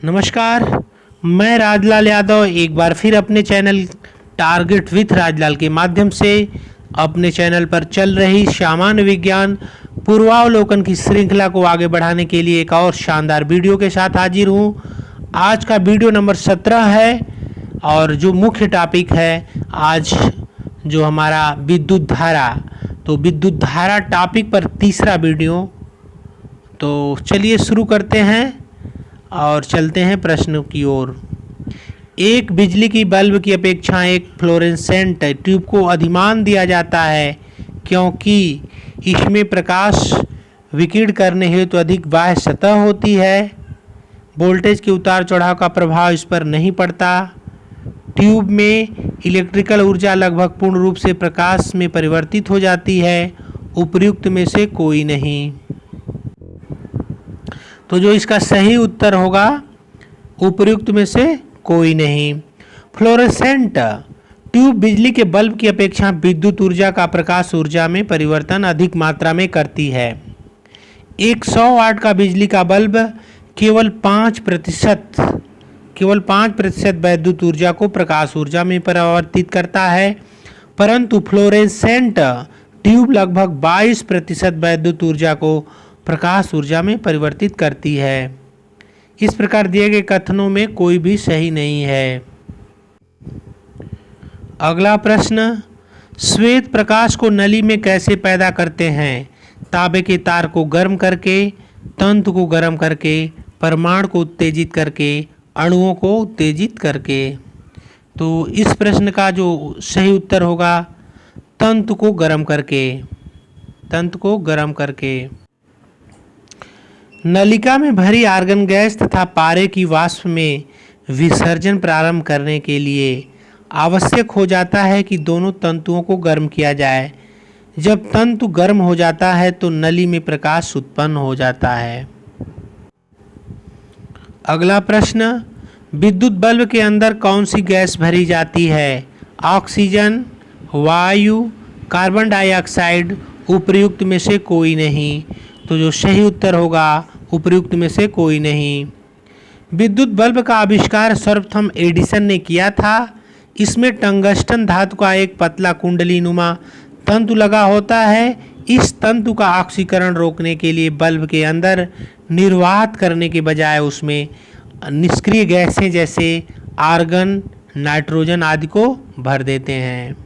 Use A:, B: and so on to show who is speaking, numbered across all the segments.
A: नमस्कार। मैं राजलाल यादव एक बार फिर अपने चैनल टारगेट विथ राजलाल के माध्यम से अपने चैनल पर चल रही सामान्य विज्ञान पूर्वावलोकन की श्रृंखला को आगे बढ़ाने के लिए एक और शानदार वीडियो के साथ हाजिर हूँ। आज का वीडियो नंबर 17 है और जो मुख्य टॉपिक है आज जो हमारा विद्युत धारा, तो विद्युत धारा टॉपिक पर तीसरा वीडियो। तो चलिए शुरू करते हैं और चलते हैं प्रश्नों की ओर। एक बिजली की बल्ब की अपेक्षा एक फ्लोरेसेंट ट्यूब को अधिमान दिया जाता है क्योंकि इसमें प्रकाश विकिरण करने हेतु अधिक बाह्य सतह होती है। वोल्टेज के उतार चढ़ाव का प्रभाव इस पर नहीं पड़ता। ट्यूब में इलेक्ट्रिकल ऊर्जा लगभग पूर्ण रूप से प्रकाश में परिवर्तित हो जाती है। उपर्युक्त में से कोई नहीं। तो जो इसका सही उत्तर होगा उपर्युक्त में से कोई नहीं। फ्लोरेसेंट ट्यूब बिजली के बल्ब की अपेक्षा विद्युत ऊर्जा का प्रकाश ऊर्जा में परिवर्तन अधिक मात्रा में करती है। एक 100 वाट का बिजली का बल्ब केवल 5% विद्युत ऊर्जा को प्रकाश ऊर्जा में परिवर्तित करता है, परंतु फ्लोरेसेंट ट्यूब लगभग 22% विद्युत ऊर्जा को प्रकाश ऊर्जा में परिवर्तित करती है। इस प्रकार दिए गए कथनों में कोई भी सही नहीं है। अगला प्रश्न, श्वेत प्रकाश को नली में कैसे पैदा करते हैं? तांबे के तार को गर्म करके, तंतु को गर्म करके, परमाणु को उत्तेजित करके, अणुओं को उत्तेजित करके। तो इस प्रश्न का जो सही उत्तर होगा तंतु को गर्म करके। तंतु को गर्म करके। नलिका में भरी आर्गन गैस तथा पारे की वाष्प में विसर्जन प्रारंभ करने के लिए आवश्यक हो जाता है कि दोनों तंतुओं को गर्म किया जाए। जब तंतु गर्म हो जाता है तो नली में प्रकाश उत्पन्न हो जाता है। अगला प्रश्न, विद्युत बल्ब के अंदर कौन सी गैस भरी जाती है? ऑक्सीजन, वायु, कार्बन डाइऑक्साइड। उपर्युक्त में से कोई नहीं। तो जो सही उत्तर होगा उपर्युक्त में से कोई नहीं। विद्युत बल्ब का आविष्कार सर्वप्रथम एडिसन ने किया था। इसमें टंगस्टन धातु का एक पतला कुंडली नुमा तंतु लगा होता है। इस तंतु का ऑक्सीकरण रोकने के लिए बल्ब के अंदर निर्वात करने के बजाय उसमें निष्क्रिय गैसें जैसे आर्गन, नाइट्रोजन आदि को भर देते हैं।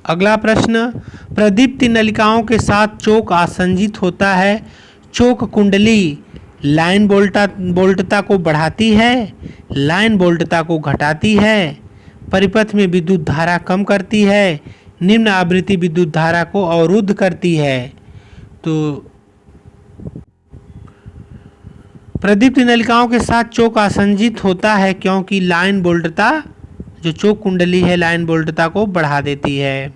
A: अगला प्रश्न, प्रदीप्ति नलिकाओं के साथ चोक आसंजित होता है। चोक कुंडली लाइन वोल्टता को बढ़ाती है, लाइन वोल्टता को घटाती है, परिपथ में विद्युत धारा कम करती है, निम्न आवृत्ति विद्युत धारा को अवरुद्ध करती है। तो प्रदीप्ति नलिकाओं के साथ चोक आसंजित होता है क्योंकि लाइन वोल्टता, जो चोक कुंडली है, लाइन वोल्टता को बढ़ा देती है।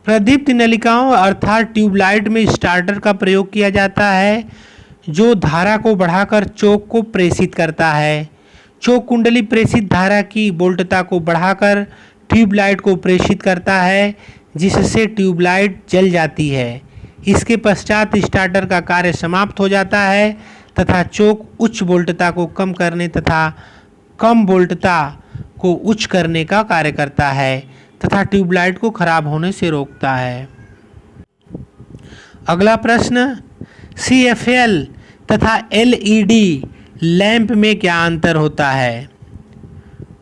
A: प्रदीप्ति नलिकाओं अर्थात ट्यूबलाइट में स्टार्टर का प्रयोग किया जाता है जो धारा को बढ़ाकर चोक को प्रेषित करता है। चोक कुंडली प्रेषित धारा की वोल्टता को बढ़ाकर ट्यूबलाइट को प्रेषित करता है जिससे ट्यूबलाइट जल जाती है। इसके पश्चात स्टार्टर का कार्य समाप्त हो जाता है तथा चोक उच्च वोल्टता को कम करने तथा कम वोल्टता को उच्च करने का कार्य करता है तथा ट्यूबलाइट को खराब होने से रोकता है। अगला प्रश्न, CFL तथा LED लैंप में क्या अंतर होता है?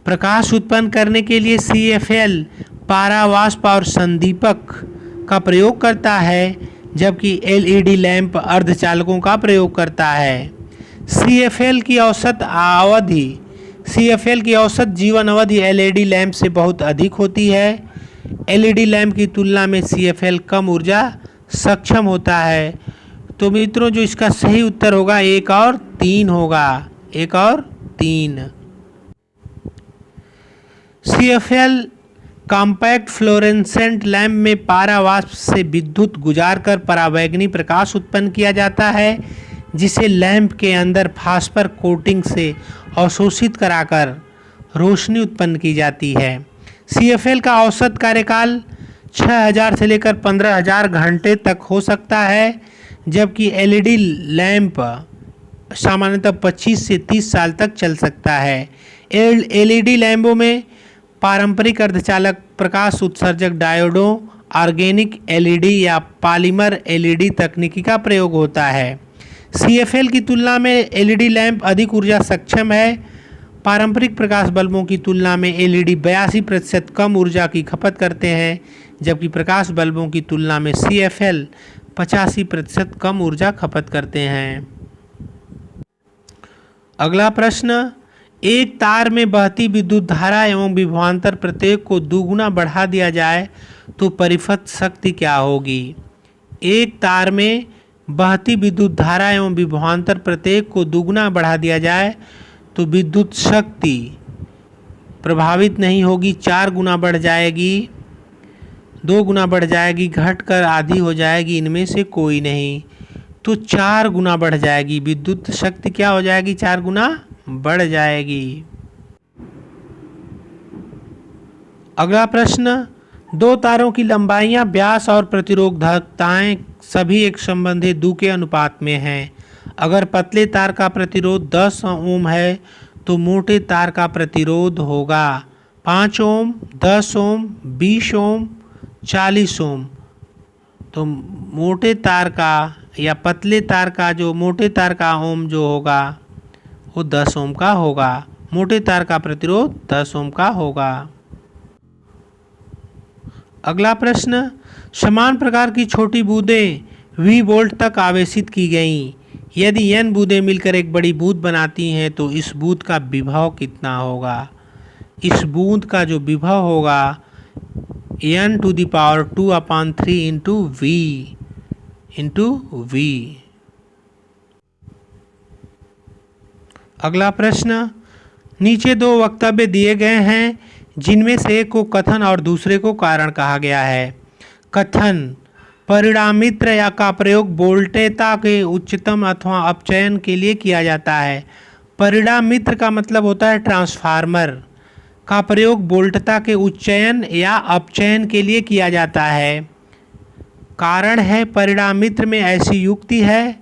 A: प्रकाश उत्पन्न करने के लिए CFL पारावाष्प और संदीपक का प्रयोग करता है जबकि LED लैंप अर्धचालकों का प्रयोग करता है। CFL की औसत जीवन अवधि LED लैंप से बहुत अधिक होती है। LED लैंप की तुलना में CFL कम ऊर्जा सक्षम होता है। तो मित्रों जो इसका सही उत्तर होगा 1 और 3 होगा। 1 और 3। CFL कॉम्पैक्ट फ्लोरेसेंट लैंप में पारावाष्प से विद्युत गुजारकर परावैंगनी प्रकाश उत्पन्न किया जाता है जिसे लैंप के अंदर फास्फर कोटिंग से अवशोषित कराकर रोशनी उत्पन्न की जाती है। CFL का औसत कार्यकाल 6000 से लेकर 15000 घंटे तक हो सकता है जबकि एलईडी लैंप सामान्यतः 25 से 30 साल तक चल सकता है। एलईडी लैंपों में पारंपरिक अर्धचालक प्रकाश उत्सर्जक डायोडों, ऑर्गेनिक एलईडी या पॉलीमर एलईडी तकनीकी का प्रयोग होता है। सीएफएल की तुलना में एलईडी लैंप अधिक ऊर्जा सक्षम है। पारंपरिक प्रकाश बल्बों की तुलना में एलईडी 82% कम ऊर्जा की खपत करते हैं, जबकि प्रकाश बल्बों की तुलना में सीएफएल 85% कम ऊर्जा खपत करते हैं। अगला प्रश्न, एक तार में बहती विद्युत धारा एवं विभवांतर प्रत्येक को दुगुना बढ़ा दिया जाए तो परिपथ शक्ति क्या होगी? एक तार में बहती विद्युत धारा एवं विभवांतर प्रत्येक को दुगुना बढ़ा दिया जाए तो विद्युत शक्ति प्रभावित नहीं होगी, 4 गुना बढ़ जाएगी, 2 गुना बढ़ जाएगी, घटकर आधी हो जाएगी, इनमें से कोई नहीं। तो 4 गुना बढ़ जाएगी विद्युत शक्ति, क्या हो जाएगी? 4 गुना बढ़ जाएगी। अगला प्रश्न, 2 तारों की लंबाइयां, व्यास और प्रतिरोधकताएं सभी एक संबंधित 2 के अनुपात में हैं। अगर पतले तार का प्रतिरोध 10 ओम है तो मोटे तार का प्रतिरोध होगा 5 ओम, 10 ओम, 20 ओम, 40 ओम। तो मोटे तार का या पतले तार का जो मोटे तार का ओम जो होगा वो 10 ओम का होगा। मोटे तार का प्रतिरोध 10 ओम का होगा। अगला प्रश्न, समान प्रकार की छोटी बूंदें V वोल्ट तक आवेशित की गईं। यदि n बूंदें मिलकर एक बड़ी बूंद बनाती हैं तो इस बूंद का विभव कितना होगा? इस बूंद का जो विभव होगा n⁻2/3 इंटू V। अगला प्रश्न, नीचे 2 वक्तव्य दिए गए हैं जिनमें से एक को कथन और दूसरे को कारण कहा गया है। कथन, परिणामित्र या का प्रयोग वोल्टेजता के उच्चतम अथवा अपचयन के लिए किया जाता है। परिणामित्र का मतलब होता है ट्रांसफार्मर, का प्रयोग वोल्टता के उच्चयन या अपचयन के लिए किया जाता है। कारण है, परिणामित्र में ऐसी युक्ति है,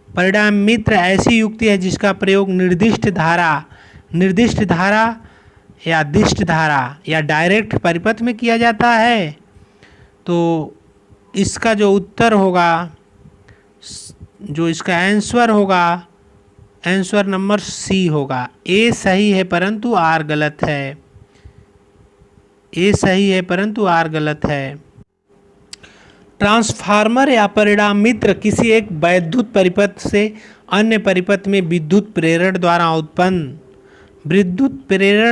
A: परिणामित्र ऐसी युक्ति है जिसका प्रयोग निर्दिष्ट धारा या दिष्ट धारा या डायरेक्ट परिपथ में किया जाता है। तो इसका जो उत्तर होगा, जो इसका आंसर होगा, आंसर नंबर सी होगा। ए सही है परंतु आर गलत है। ए सही है परंतु आर गलत है। ट्रांसफार्मर या परिणामित्र किसी एक वैद्युत परिपथ से अन्य परिपथ में विद्युत प्रेरण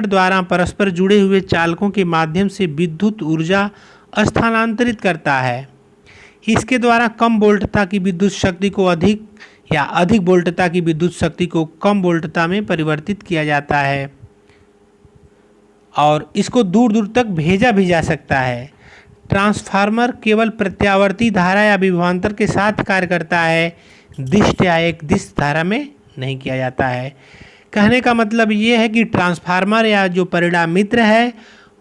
A: द्वारा परस्पर जुड़े हुए चालकों के माध्यम से विद्युत ऊर्जा स्थानांतरित करता है। इसके द्वारा कम वोल्टता की विद्युत शक्ति को अधिक या अधिक वोल्टता की विद्युत शक्ति को कम वोल्टता में परिवर्तित किया जाता है और इसको दूर दूर तक भेजा भी जा सकता है। ट्रांसफार्मर केवल प्रत्यावर्ती धारा या विभवांतर के साथ कार्य करता है, दिष्ट या एक दिष्ट धारा में नहीं किया जाता है। कहने का मतलब ये है कि ट्रांसफार्मर या जो परिणामित्र है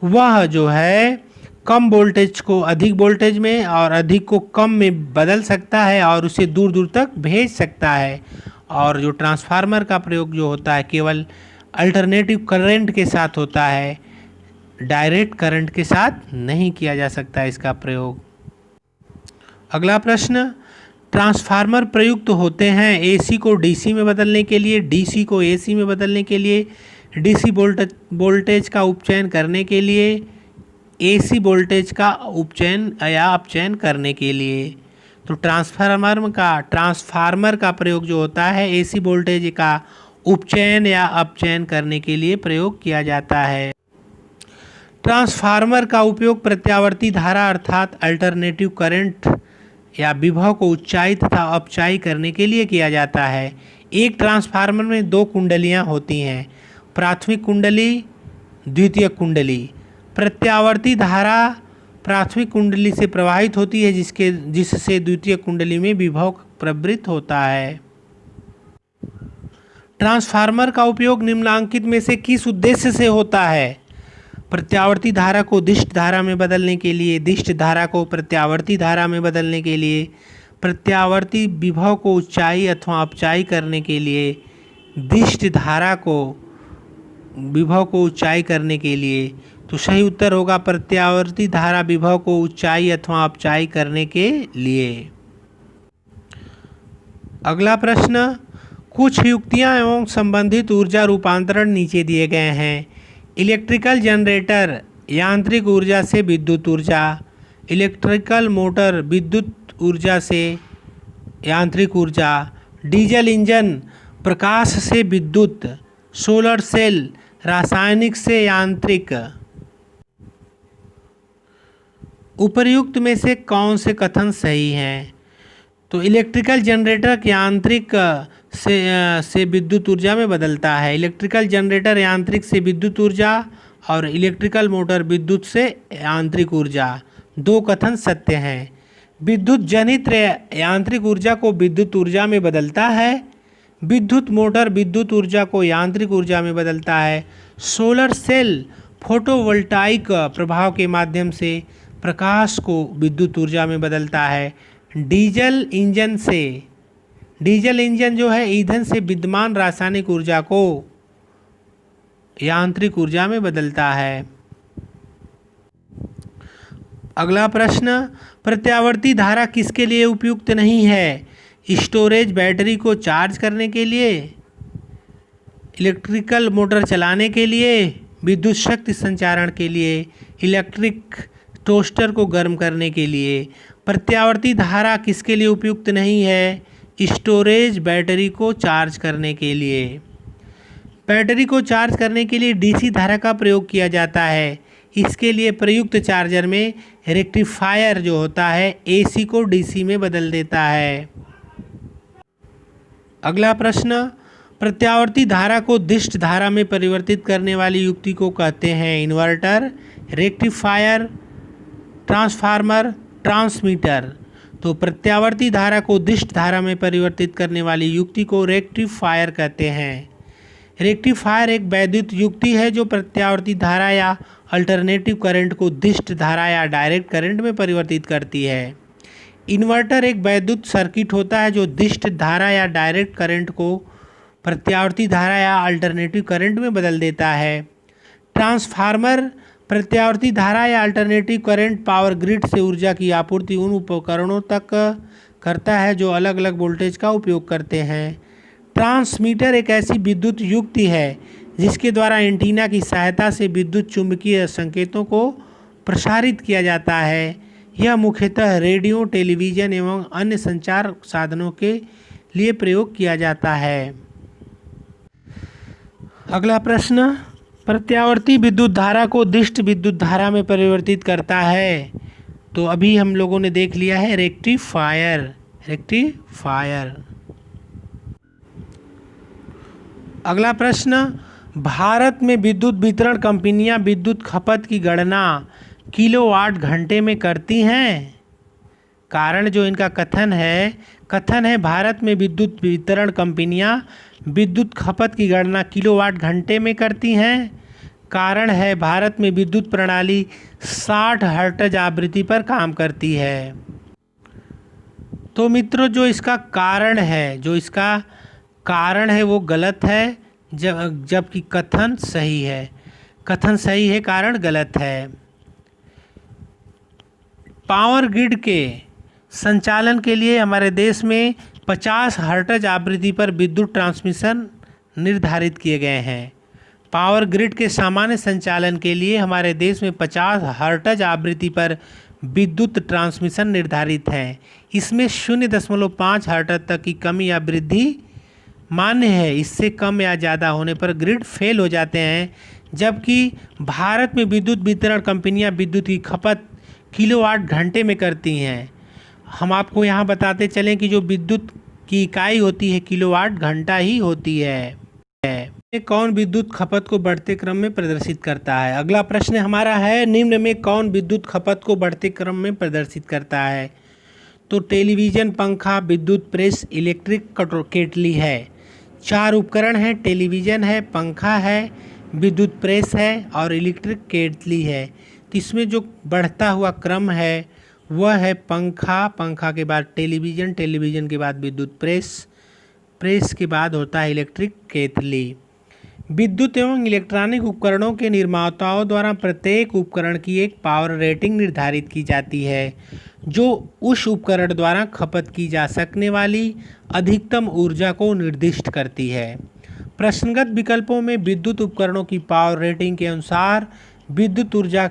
A: वह जो है कम वोल्टेज को अधिक वोल्टेज में और अधिक को कम में बदल सकता है और उसे दूर दूर तक भेज सकता है। और जो ट्रांसफार्मर का प्रयोग जो होता है केवल अल्टरनेटिव करंट के साथ होता है, डायरेक्ट करंट के साथ नहीं किया जा सकता इसका प्रयोग। अगला प्रश्न, ट्रांसफार्मर प्रयुक्त होते हैं एसी को डीसी में बदलने के लिए, डीसी को एसी में बदलने के लिए, डीसी वोल्टेज का उपचयन करने के लिए, एसी वोल्टेज का उपचयन या अपचयन करने के लिए। तो ट्रांसफार्मर का प्रयोग जो होता है एसी वोल्टेज का उपचयन या अपचयन करने के लिए प्रयोग किया जाता है। ट्रांसफार्मर का उपयोग प्रत्यावर्ती धारा अर्थात अल्टरनेटिव करंट या विभव को ऊंचाई तथा अपचाई करने के लिए किया जाता है। एक ट्रांसफार्मर में 2 कुंडलियां होती हैं, प्राथमिक कुंडली, द्वितीयक कुंडली। प्रत्यावर्ती धारा प्राथमिक कुंडली से प्रवाहित होती है जिससे द्वितीयक कुंडली में विभव प्रवृत्त होता है। ट्रांसफार्मर का उपयोग निम्नलिखित में से किस उद्देश्य से होता है? प्रत्यावर्ती धारा को दिष्ट धारा में बदलने के लिए, दिष्ट धारा को प्रत्यावर्ती धारा में बदलने के लिए, प्रत्यावर्ती विभव को ऊंचाई अथवा अपचाई करने के लिए, दिष्ट धारा को विभव को ऊंचाई करने के लिए। तो सही उत्तर होगा प्रत्यावर्ती धारा विभव को ऊंचाई अथवा अपचाई करने के लिए। अगला प्रश्न, कुछ युक्तियां एवं संबंधित ऊर्जा रूपांतरण नीचे दिए गए हैं। इलेक्ट्रिकल जनरेटर यांत्रिक ऊर्जा से विद्युत ऊर्जा, इलेक्ट्रिकल मोटर विद्युत ऊर्जा से यांत्रिक ऊर्जा, डीजल इंजन प्रकाश से विद्युत, सोलर सेल रासायनिक से यांत्रिक। उपर्युक्त में से कौन से कथन सही हैं? तो इलेक्ट्रिकल जनरेटर यांत्रिक से विद्युत ऊर्जा में बदलता है। इलेक्ट्रिकल जनरेटर यांत्रिक से विद्युत ऊर्जा और इलेक्ट्रिकल मोटर विद्युत से यांत्रिक ऊर्जा, दो कथन सत्य हैं। विद्युत जनित यांत्रिक ऊर्जा को विद्युत ऊर्जा में बदलता है। विद्युत मोटर विद्युत ऊर्जा को यांत्रिक ऊर्जा में बदलता है। सोलर सेल फोटोवोल्टाइक प्रभाव के माध्यम से प्रकाश को विद्युत ऊर्जा में बदलता है। डीजल इंजन जो है ईंधन से विद्यमान रासायनिक ऊर्जा को यांत्रिक ऊर्जा में बदलता है। अगला प्रश्न, प्रत्यावर्ती धारा किसके लिए उपयुक्त नहीं है? स्टोरेज बैटरी को चार्ज करने के लिए, इलेक्ट्रिकल मोटर चलाने के लिए, विद्युत शक्ति संचारण के लिए, इलेक्ट्रिक टोस्टर को गर्म करने के लिए। प्रत्यावर्ती धारा किसके लिए उपयुक्त नहीं है? स्टोरेज बैटरी को चार्ज करने के लिए। बैटरी को चार्ज करने के लिए डीसी धारा का प्रयोग किया जाता है। इसके लिए प्रयुक्त चार्जर में रेक्टिफायर जो होता है एसी को डीसी में बदल देता है। अगला प्रश्न, प्रत्यावर्ती धारा को दिष्ट धारा में परिवर्तित करने वाली युक्ति को कहते हैं इन्वर्टर, रेक्टिफायर, ट्रांसफार्मर, ट्रांसमीटर। तो प्रत्यावर्ती धारा को दिष्ट धारा में परिवर्तित करने वाली युक्ति को रेक्टिफायर कहते हैं। रेक्टिफायर एक वैद्युत युक्ति है जो प्रत्यावर्ती धारा या अल्टरनेटिव करंट को दिष्ट धारा या डायरेक्ट करंट में परिवर्तित करती है। इन्वर्टर एक वैद्युत सर्किट होता है जो दिष्ट धारा या डायरेक्ट करंट को प्रत्यावर्ती धारा या अल्टरनेटिव करंट में बदल देता है। ट्रांसफार्मर प्रत्यावर्ती धारा या अल्टरनेटिव करंट पावर ग्रिड से ऊर्जा की आपूर्ति उन उपकरणों तक करता है जो अलग अलग वोल्टेज का उपयोग करते हैं। ट्रांसमीटर एक ऐसी विद्युत युक्ति है जिसके द्वारा एंटीना की सहायता से विद्युत चुंबकीय संकेतों को प्रसारित किया जाता है। यह मुख्यतः रेडियो, टेलीविज़न एवं अन्य संचार साधनों के लिए प्रयोग किया जाता है। अगला प्रश्न, प्रत्यावर्ती विद्युत धारा को दिष्ट विद्युत धारा में परिवर्तित करता है। तो अभी हम लोगों ने देख लिया है रेक्टिफायर। अगला प्रश्न, भारत में विद्युत वितरण कंपनियां विद्युत खपत की गणना किलोवाट घंटे में करती हैं। कारण जो इनका कथन है भारत में विद्युत वितरण कंपनियां विद्युत खपत की गणना किलोवाट घंटे में करती हैं। कारण है भारत में विद्युत प्रणाली 60 हर्ट्ज आवृत्ति पर काम करती है। तो मित्रों जो इसका कारण है वो गलत है, जबकि कथन सही है, कारण गलत है। पावर ग्रिड के संचालन के लिए हमारे देश में 50 हर्ट्ज आवृत्ति पर विद्युत ट्रांसमिशन निर्धारित किए गए हैं। पावर ग्रिड के सामान्य संचालन के लिए हमारे देश में 50 हर्ट्ज आवृत्ति पर विद्युत ट्रांसमिशन निर्धारित है। इसमें 0.5 हर्ट्ज तक की कमी या वृद्धि मान्य है। इससे कम या ज़्यादा होने पर ग्रिड फेल हो जाते हैं। जबकि भारत में विद्युत वितरण कंपनियां विद्युत की खपत किलोवाट घंटे में करती हैं। हम आपको यहाँ बताते चलें कि जो विद्युत की इकाई होती है किलोवाट घंटा ही होती है। कौन विद्युत खपत को बढ़ते क्रम में प्रदर्शित करता है? अगला प्रश्न हमारा है, निम्न में कौन विद्युत खपत को बढ़ते क्रम में प्रदर्शित करता है? तो टेलीविज़न, पंखा, विद्युत प्रेस, इलेक्ट्रिक केटली है। 4 उपकरण हैं, टेलीविज़न है, पंखा है, विद्युत प्रेस है और इलेक्ट्रिक केटली है। तो इसमें जो बढ़ता हुआ क्रम है वह है पंखा, पंखा के बाद टेलीविज़न, टेलीविज़न के बाद विद्युत प्रेस, प्रेस के बाद होता है इलेक्ट्रिक केतली। विद्युत एवं इलेक्ट्रॉनिक उपकरणों के निर्माताओं द्वारा प्रत्येक उपकरण की एक पावर रेटिंग निर्धारित की जाती है, जो उस उपकरण द्वारा खपत की जा सकने वाली अधिकतम ऊर्जा को निर्दिष्ट करती है। प्रश्नगत विकल्पों में विद्युत उपकरणों की पावर रेटिंग के अनुसार विद्युत ऊर्जा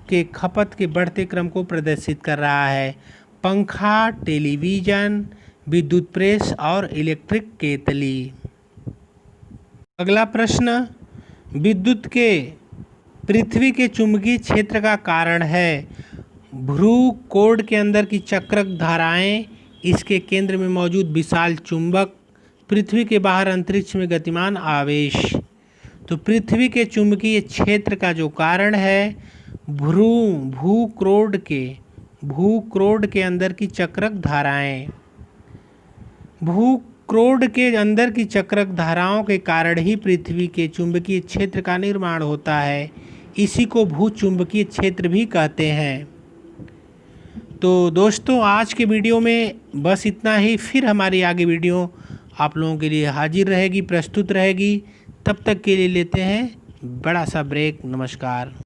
A: के खपत के बढ़ते क्रम को प्रदर्शित कर रहा है। पंखा, टेलीविज़न, विद्युत प्रेस और इलेक्ट्रिक केतली। अगला प्रश्न, विद्युत के पृथ्वी के चुंबकीय क्षेत्र का कारण है। भ्रू कोड के अंदर की चक्रक धाराएं, इसके केंद्र में मौजूद विशाल चुंबक, पृथ्वी के बाहर अंतरिक्ष में गतिमान आवेश। तो पृथ्वी के चुंबकीय क्षेत्र का जो कारण है भूक्रोड के अंदर की चक्रक धाराएं। भूक्रोड के अंदर की चक्रक धाराओं के कारण ही पृथ्वी के चुंबकीय क्षेत्र का निर्माण होता है। इसी को भूचुंबकीय क्षेत्र भी कहते हैं। तो दोस्तों, आज के वीडियो में बस इतना ही। फिर हमारी आगे वीडियो आप लोगों के लिए हाजिर रहेगी, प्रस्तुत रहेगी। तब तक के लिए लेते हैं बड़ा सा ब्रेक। नमस्कार।